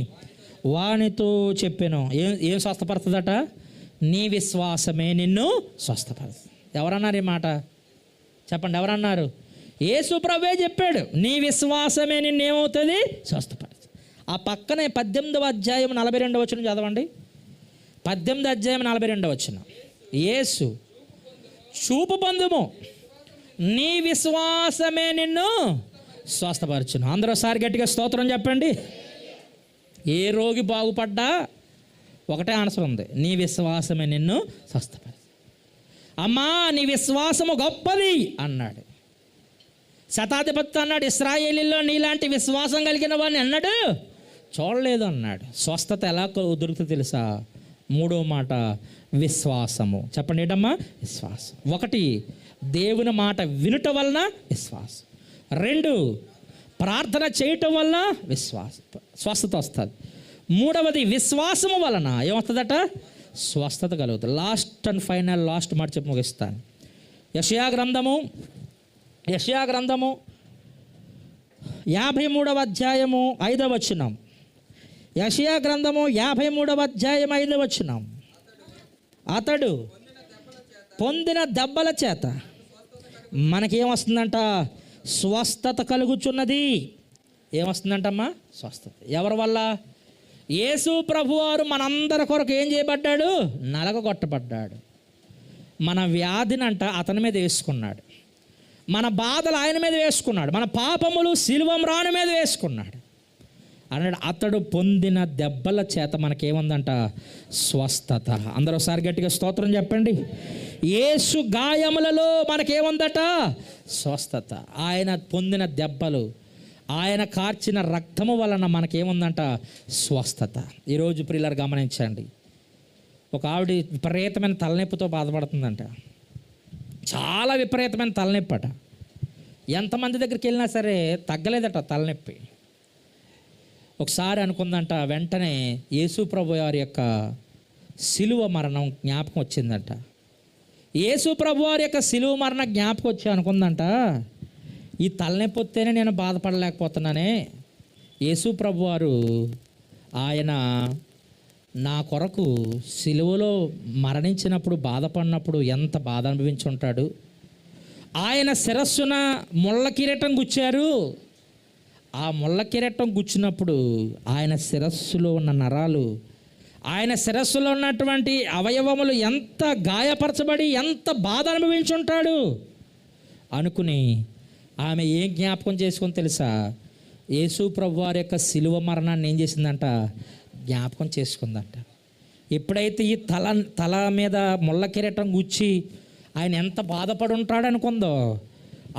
వానితో చెప్పాను. ఏం స్వస్థపడుతుందట? నీ విశ్వాసమే నిన్ను స్వస్థపరుస్తుంది. ఎవరన్నారు ఈ మాట? చెప్పండి, ఎవరన్నారు? యేసు ప్రభువే చెప్పాడు, నీ విశ్వాసమే నిన్నేమవుతుంది? స్వస్థపరుస్తుంది. ఆ పక్కనే 18వ అధ్యాయం 42వ వచనం చదవండి. 18వ అధ్యాయం 42వ వచనం. యేసు, చూపు పొందుము, నీ విశ్వాసమే నిన్ను స్వస్థపరచును. అందరూ ఒకసారి గట్టిగా స్తోత్రం చెప్పండి. ఏ రోగి బాగుపడ్డా ఒకటే ఆన్సర్ ఉంది, నీ విశ్వాసమే నిన్ను స్వస్థపరచు. అమ్మా, నీ విశ్వాసము గొప్పది అన్నాడు. శతాధిపతి అన్నాడు, ఇశ్రాయేలీలో నీలాంటి విశ్వాసం కలిగిన వాడిని అన్నాడు చూడలేదు అన్నాడు. స్వస్థత ఎలా దొరుకుతుంది తెలుసా? 3వ మాట, విశ్వాసము. చెప్పండి ఏంటమ్మా? విశ్వాసం. 1, దేవుని మాట వినుట వలన విశ్వాసం. 2, ప్రార్థన చేయటం వలన విశ్వాసం, స్వస్థత వస్తుంది. 3వది, విశ్వాసము వలన ఏమవుతుందట? స్వస్థత కలుగుతుంది. లాస్ట్ అండ్ ఫైనల్, లాస్ట్ మాట చెప్పి ముగిస్తాను. యెషయా గ్రంథము 53వ అధ్యాయము 5వ వచనం. యెషయా గ్రంథము 53వ అధ్యాయం 5వ వచనం. అతడు పొందిన దెబ్బల చేత మనకేమొస్తుందంట? స్వస్థత కలుగుచున్నది. ఏమొస్తుందంటమ్మా? స్వస్థత. ఎవరి వల్ల? యేసు ప్రభువారు మనందరి కొరకు ఏం చేయబడ్డాడు? నలగగొట్టబడ్డాడు. మన వ్యాధినంట అతని మీద వేసుకున్నాడు, మన బాధలు ఆయన మీద వేసుకున్నాడు, మన పాపములు సిలువ మ్రాను మీద వేసుకున్నాడు అన్నాడు. అతడు పొందిన దెబ్బల చేత మనకేముందంట? స్వస్థత. అందరూ ఒకసారి గట్టిగా స్తోత్రం చెప్పండి. యేసు గాయములలో మనకేముందట? స్వస్థత. ఆయన పొందిన దెబ్బలు, ఆయన కార్చిన రక్తము వలన మనకేముందంట? స్వస్థత. ఈరోజు ప్రియులారు గమనించండి, ఒక ఆవిడ విపరీతమైన తలనొప్పితో బాధపడుతుందంట. చాలా విపరీతమైన తలనొప్పి అట. ఎంతమంది దగ్గరికి వెళ్ళినా సరే తగ్గలేదట తలనొప్పి. ఒకసారి అనుకుందంట, వెంటనే యేసు ప్రభు వారి యొక్క సిలువ మరణం జ్ఞాపకం వచ్చిందంట. యేసు ప్రభు వారి యొక్క సిలువ మరణ జ్ఞాపకం వచ్చి అనుకుందంట, ఈ తలనొప్పి వస్తేనే నేను బాధపడలేకపోతున్నానే. యేసు ప్రభు వారు ఆయన నా కొరకు సిలువలో మరణించినప్పుడు, బాధపడినప్పుడు ఎంత బాధ అనుభవించి ఉంటాడు. ఆయన శిరస్సున ముళ్ళ కిరీటం గుచ్చారు. ఆ ముళ్ళ కిరీటం గుచ్చినప్పుడు ఆయన శిరస్సులో ఉన్న నరాలు, ఆయన శిరస్సులో ఉన్నటువంటి అవయవములు ఎంత గాయపరచబడి ఎంత బాధ అనుభవించి ఉంటాడు అనుకుని ఆమె ఏం జ్ఞాపకం చేసుకొని తెలుసా? యేసు ప్రభు వారి యొక్క సిలువ మరణాన్ని ఏం చేసిందంట? జ్ఞాపకం చేసుకుందంట. ఎప్పుడైతే ఈ తల మీద ముళ్ళ కిరీటం గుచ్చి ఆయన ఎంత బాధపడి ఉంటాడు అనుకుందో,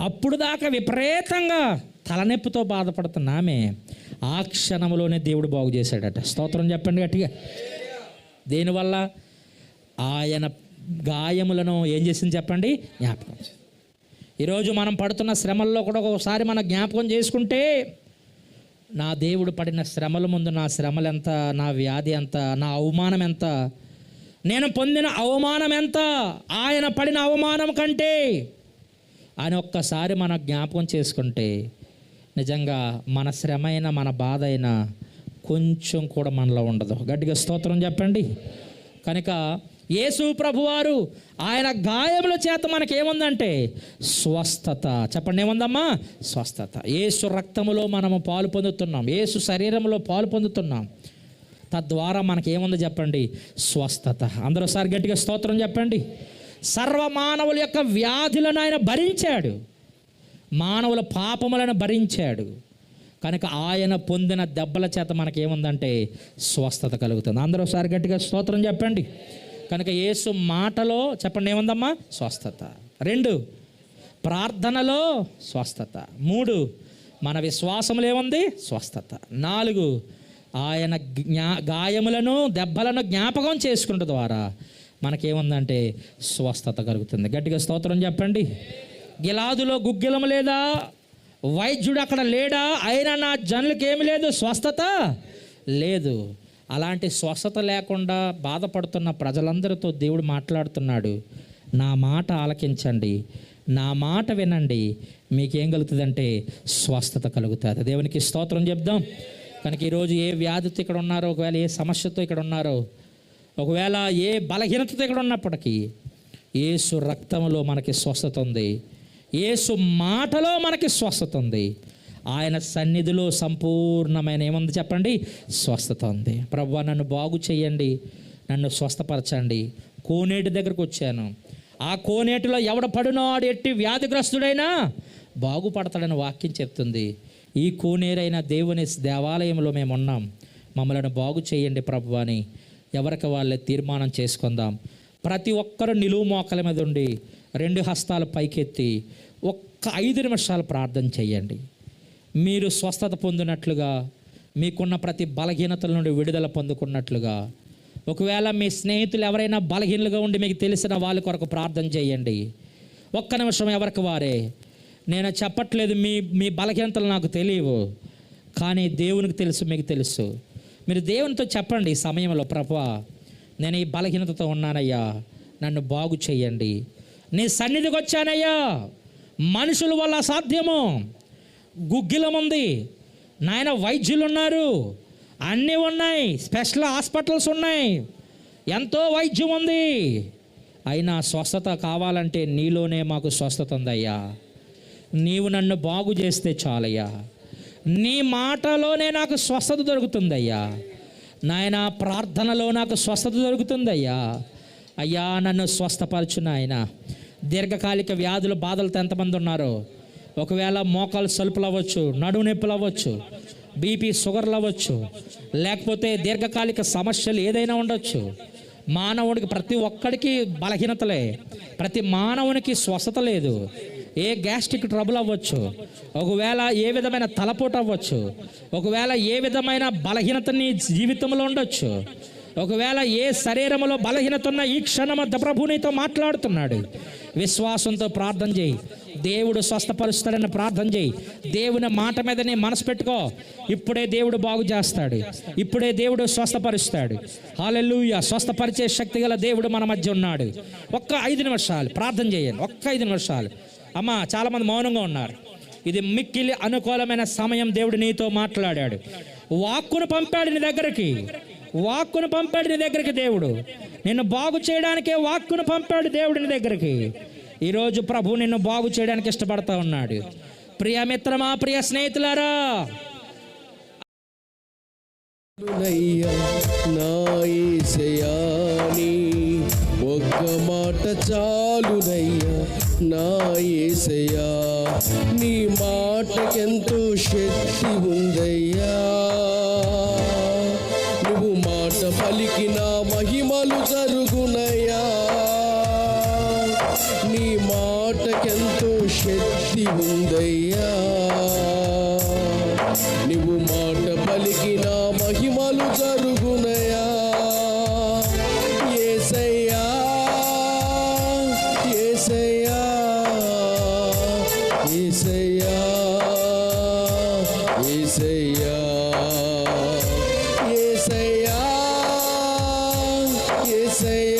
అప్పుడు దాకా విపరీతంగా తలనొప్పితో బాధపడుతున్న ఆమె ఆ క్షణంలోనే దేవుడు బాగు చేశాడట. స్తోత్రం చెప్పండి గట్టిగా. దేనివల్ల? ఆయన గాయములను ఏం చేసింది చెప్పండి? జ్ఞాపకం. ఈరోజు మనం పడుతున్న శ్రమల్లో కూడా ఒకసారి మనం జ్ఞాపకం చేసుకుంటే, నా దేవుడు పడిన శ్రమల ముందు నా శ్రమలు ఎంత, నా వ్యాధి ఎంత, నా అవమానం ఎంత, నేను పొందిన అవమానం ఎంత, ఆయన పడిన అవమానం కంటే అని ఒక్కసారి మనం జ్ఞాపకం చేసుకుంటే నిజంగా మన శ్రమ అయినా మన బాధ అయినా కొంచెం కూడా మనలో ఉండదు. గట్టిగా స్తోత్రం చెప్పండి. కనుక యేసు ప్రభువారు ఆయన గాయముల చేత మనకేముందంటే స్వస్థత. చెప్పండి, ఏముందమ్మా? స్వస్థత. యేసు రక్తములో మనము పాలు పొందుతున్నాం, యేసు శరీరంలో పాలు పొందుతున్నాం. తద్వారా మనకేముంది చెప్పండి? స్వస్థత. అందరూ ఒకసారి గట్టిగా స్తోత్రం చెప్పండి. సర్వ మానవుల యొక్క వ్యాధులను ఆయన భరించాడు, మానవుల పాపములను భరించాడు. కనుక ఆయన పొందిన దెబ్బల చేత మనకేముందంటే స్వస్థత కలుగుతుంది. అందరూ ఒకసారి గట్టిగా స్తోత్రం చెప్పండి. కనుక యేసు మాటలో చెప్పండి ఏముందమ్మా? స్వస్థత. 2, ప్రార్థనలో స్వస్థత. 3, మన విశ్వాసంలో ఏముంది? స్వస్థత. 4, ఆయన గాయములను దెబ్బలను జ్ఞాపకం చేసుకున్న ద్వారా మనకేముందంటే స్వస్థత కలుగుతుంది. గట్టిగా స్తోత్రం చెప్పండి. గిలాదులో గుగ్గిలం లేదా? వైద్యుడు అక్కడ లేడా? అయినా నా జనులకు ఏమి లేదు, స్వస్థత లేదు. అలాంటి స్వస్థత లేకుండా బాధపడుతున్న ప్రజలందరితో దేవుడు మాట్లాడుతున్నాడు. నా మాట ఆలకించండి, నా మాట వినండి, మీకేం కలుగుతుందంటే స్వస్థత కలుగుతుంది. దేవునికి స్తోత్రం చెప్దాం. కనుక ఈరోజు ఏ వ్యాధితో ఇక్కడ ఉన్నారో, ఒకవేళ ఏ సమస్యతో ఇక్కడ ఉన్నారో, ఒకవేళ ఏ బలహీనతతో ఇక్కడ ఉన్నప్పటికీ యేసు రక్తంలో మనకి స్వస్థత ఉంది, యేసు మాటలో మనకి స్వస్థత ఉంది, ఆయన సన్నిధిలో సంపూర్ణమైన ఏముంది చెప్పండి? స్వస్థత ఉంది. ప్రభువా నన్ను బాగు చేయండి, నన్ను స్వస్థపరచండి. కోనేటి దగ్గరకు వచ్చాను, ఆ కోనేటిలో ఎవడ పడునో ఆడు ఎట్టి వ్యాధిగ్రస్తుడైనా బాగుపడతాడని వాక్యం చెప్తుంది. ఈ కోనేరైన దేవుని దేవాలయంలో మేము ఉన్నాం, మమ్మల్ని బాగు చేయండి ప్రభు అని ఎవరికి వాళ్ళే తీర్మానం చేసుకుందాం. ప్రతి ఒక్కరు నిలువు మోకల మీద ఉండి 2 హస్తాలు పైకెత్తి ఒక్క 5 నిమిషాలు ప్రార్థన చేయండి. మీరు స్వస్థత పొందినట్లుగా, మీకున్న ప్రతి బలహీనతల నుండి విడుదల పొందుకున్నట్లుగా. ఒకవేళ మీ స్నేహితులు ఎవరైనా బలహీనలుగా ఉండి మీకు తెలిసిన వాళ్ళ కొరకు ప్రార్థన చేయండి. ఒక్క నిమిషం ఎవరికి వారే. నేను చెప్పట్లేదు మీ బలహీనతలు నాకు తెలియవు, కానీ దేవునికి తెలుసు, మీకు తెలుసు. మీరు దేవునితో చెప్పండి ఈ సమయంలో, ప్రభువా నేను ఈ బలహీనతతో ఉన్నానయ్యా, నన్ను బాగు చేయండి. నీ సన్నిధికి వచ్చానయ్యా, మనుషుల వల్ల అసాధ్యము, గుగ్గిలం ఉంది నాయన, వైద్యులు ఉన్నారు, అన్నీ ఉన్నాయి, స్పెషల్ హాస్పిటల్స్ ఉన్నాయి, ఎంతో వైద్యం ఉంది, అయినా స్వస్థత కావాలంటే నీలోనే మాకు స్వస్థత ఉందయ్యా. నీవు నన్ను బాగు చేస్తే చాలయ్యా, నీ మాటలోనే నాకు స్వస్థత దొరుకుతుందయ్యా నాయన, ప్రార్థనలో నాకు స్వస్థత దొరుకుతుందయ్యా. అయ్యా నన్ను స్వస్థపరచు నాయన. దీర్ఘకాలిక వ్యాధులు బాధలతో ఎంతమంది ఉన్నారో, ఒకవేళ మోకాలు సలుపులు అవ్వచ్చు, నడుము నొప్పులు అవ్వచ్చు, బీపీ షుగర్లు అవ్వచ్చు, లేకపోతే దీర్ఘకాలిక సమస్యలు ఏదైనా ఉండొచ్చు. మానవుడికి ప్రతి ఒక్కడికి బలహీనతలే, ప్రతి మానవునికి స్వస్థత లేదు. ఏ గ్యాస్ట్రిక్ ట్రబుల్ అవ్వచ్చు, ఒకవేళ ఏ విధమైన తలపోటు అవ్వచ్చు, ఒకవేళ ఏ విధమైన బలహీనత నీ జీవితంలో ఉండొచ్చు, ఒకవేళ ఏ శరీరంలో బలహీనత ఉన్న ఈ క్షణం ప్రభు నీతో మాట్లాడుతున్నాడు. విశ్వాసంతో ప్రార్థన చేయి, దేవుడు స్వస్థపరుస్తాడని ప్రార్థన చేయి. దేవుని మాట మీద నీ మనసు పెట్టుకో. ఇప్పుడే దేవుడు బాగు చేస్తాడు, ఇప్పుడే దేవుడు స్వస్థపరుస్తాడు. హల్లెలూయా. స్వస్థపరిచే శక్తి గల దేవుడు మన మధ్య ఉన్నాడు. ఒక్క 5 నిమిషాలు ప్రార్థన చేయండి, ఒక్క 5 నిమిషాలు. అమ్మా చాలామంది మౌనంగా ఉన్నారు. ఇది మిక్కిలి అనుకూలమైన సమయం. దేవుడు నీతో మాట్లాడాడు, వాక్కును పంపాడు నీ దగ్గరికి, వాక్కును పంపాడు నీ దగ్గరికి. దేవుడు నిన్ను బాగు చేయడానికే వాక్కును పంపాడు దేవుడు నీ దగ్గరికి. ఈరోజు ప్రభు నిన్ను బాగు చేయడానికి ఇష్టపడతా ఉన్నాడు. ప్రియ మిత్రమా, ప్రియ స్నేహితులారా, నా యేసయ్యా నీ ఒక్క మాట చాలునయ్యా, నా యేసయ్యా నీ మాటకెంతో శక్తి ఉందయ్యా. నువ్వు మాట పలికిన మహిమలు జరుగునయ్యా, నీ మాటకెంతో శక్తి ఉందయ్యా. నువ్వు మాట పలికిన మహిమలు జరుగునయ్యా. యేసయ్యా యేసయ్యా యేసయ్యా యేసయ్యా యేసయ్యా యేసయ్యా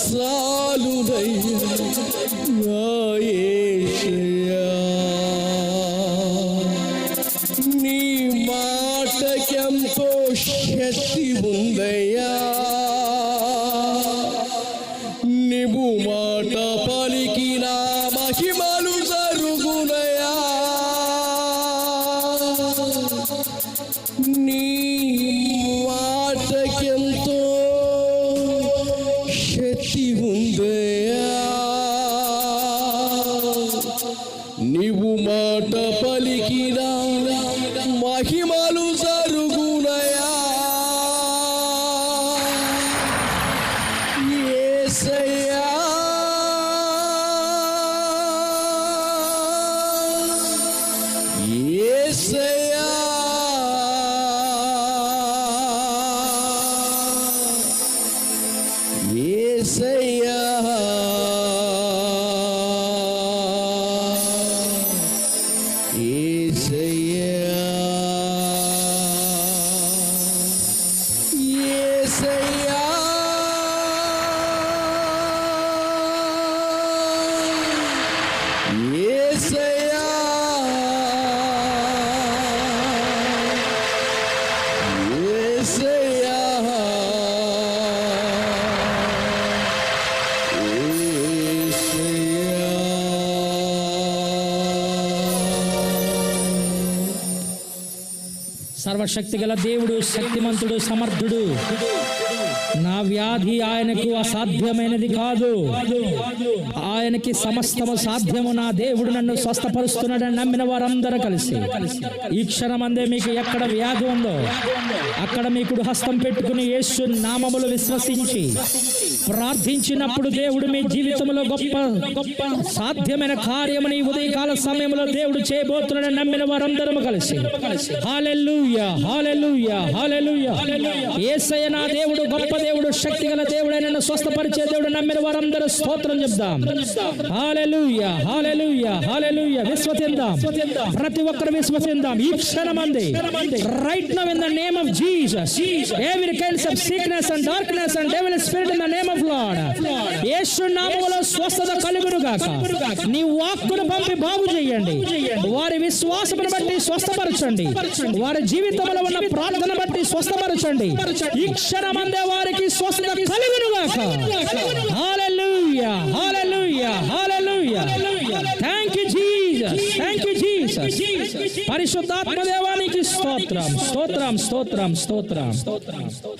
చాలునయ్యా నా యేసయ్యా. నీ మాటకెంతో శక్తి ఉందయ్యా, నీవు మాట పలికిన మహిమలు జరుగునయ్యా. నీ మాటకెంతో శక్తి ఉందయ్యా, నీవు మాట పలికిన మహిమలు జరుగునయ్యా. యేసయ్యా యేసయ్యా యేసయ్యా యేసయ్యా యేసయ్యా యేసయ్యా సర్వశక్తి గల దేవుడు, శక్తిమంతుడు, సమర్థుడు. నా వ్యాధి ఆయనకు అసాధ్యమైనది కాదు, ఆయనకి సమస్తము సాధ్యము. నా దేవుడు నన్ను స్వస్థపరుస్తున్నాడని నమ్మిన వారందరూ కలిసి ఈ క్షణమందే మీకు ఎక్కడ వ్యాధి ఉందో అక్కడ మీ కుడి హస్తం పెట్టుకుని యేసు నామములు విశ్వసించి ప్రార్థించినప్పుడు దేవుడు మీ జీవితంలో గొప్ప గొప్ప సాధ్యమైన కార్యమని ఉదయకాల సమయంలో దేవుడు చేయబోతున్నాడని నమ్మిన వారందరూ కలిసి హల్లెలూయా హల్లెలూయా హల్లెలూయా. యేసయ్య నా దేవుడు గొప్ప దేవుడు, శక్తి గల దేవుడు, నన్ను స్వస్థపరిచే దేవుడు. నమ్మిన వారందరూ స్తోత్రం చెప్దాం. హల్లెలూయా హల్లెలూయా హల్లెలూయా. విశ్వసిద్దాం, ప్రతి ఒక్కరు విశ్వసిద్దాం. ఈ క్షణమందే right now in the name of Jesus every kinds of sickness and darkness and devil spirit in the name of lord Yesu నామములో స్వస్థత కలుగును గాక. నీ వాక్కును పంపి బాగు చేయండి. వారి విశ్వాసమును బట్టి స్వస్థపరచండి. వారి జీవితంలో ఉన్న ప్రార్థన బట్టి స్వస్థపరచండి. ఈ క్షణమందే వారికి స్వస్థత కలుగును గాక. Hallelujah hallelujah hallelujah. Thank you Jesus, thank you Jesus. పరిశుద్ధాత్మ దేవానికి స్తోత్రం స్తోత్రం స్తోత్రం స్తోత్రం.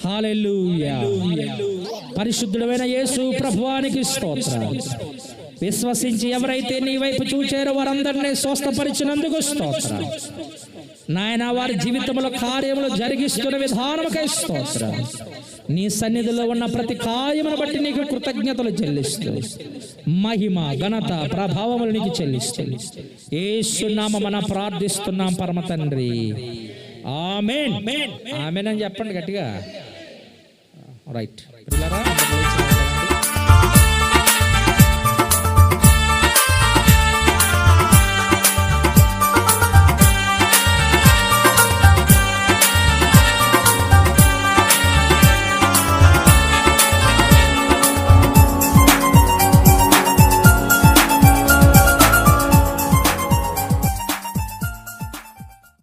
హల్లెలూయా. పరిశుద్ధుడైన యేసు ప్రభువానికి స్తోత్రం. విశ్వసించి ఎవరైతే నీ వైపు చూచారో వారందరినీ స్వస్థపరిచినందుకు స్తోత్రం నాయన. వారి జీవితంలో కార్యములు జరిగిస్తున్న విధానముకై స్తోత్రం. నీ సన్నిధిలో ఉన్న ప్రతి కార్యమును బట్టి నీకు కృతజ్ఞతలు చెల్లిస్తూ మహిమ ఘనత ప్రభావములు నీకు చెల్లిస్తూ యేసు నామమున ప్రార్థిస్తున్నాం పరమ తండ్రి. ఆమేన్ ఆమేన్ అని చెప్పండి గట్టిగా. రైట్.